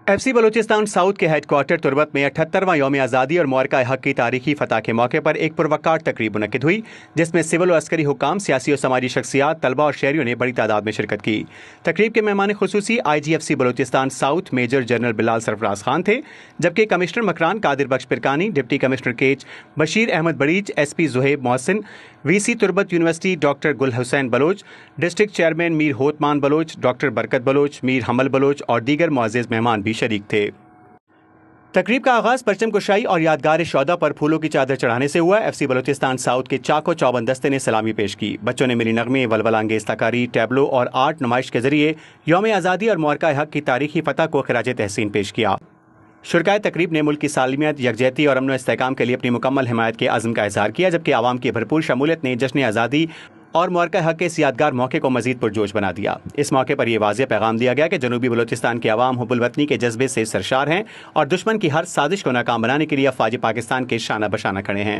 FC Balochistan south के headquarter Turbat में 78वां यौम आज़ादी और मुआरका हक की तारीखी फतह के मौके पर एक पुरवकार तकरीब मुनक्किद हुई, जिसमें सिविल और अस्करी हुकाम, सियासी और समाजी शख्सियात, तलबा और शहरियों ने बड़ी तादाद में शिरकत की। तकरीब के मेहमान खुसूसी IGFC Balochistan south major general Bilal Sarfaraz Khan थे, जबकि commissioner Makran Qadir Bakhsh Pirkani, deputy commissioner Kech Bashir Ahmed Badeech, SP Zuhaib Mohsin, VC Turbat university doctor Gul Hussain Baloch, district chairman Mir Hotman Baloch, doctor Barkat Baloch, Mir Hamal Baloch और दीगर मुअज़्ज़िज़ मेहमान भी शरीक थे। तकरीब का आगाज परचम कुशाई और यादगार शौदा पर फूलों की चादर चढ़ाने से हुआ। FC बलूचिस्तान साउथ के चाको चौबंद दस्ते ने सलामी पेश की। बच्चों ने मिली नगमे, वलवला अंगेज तकारी, टैबलो और आर्ट नुमाइश के जरिए यौम आज़ादी और मुआरका हक की तारीखी फतह को खिराज तहसीन पेश किया। शुरकाए तकरीब ने मुल्क की सालमियत, यकजहती और अमन व इस्तेहकाम के लिए अपनी मुकम्मल हिमायत के अज़्म का इज़हार किया, जबकि आवाम की भरपूर शमूलियत ने जश्न आज़ादी और मुआरका हक के इस यादगार मौके को मजीद पुरजोश बना दिया। इस मौके पर यह वाज़ेह पैगाम दिया गया कि जनूबी बलूचिस्तान के अवाम हुब्बुल वतनी के जज्बे से सरशार हैं और दुश्मन की हर साजिश को नाकाम बनाने के लिए अफवाज पाकिस्तान के शाना बशाना खड़े हैं।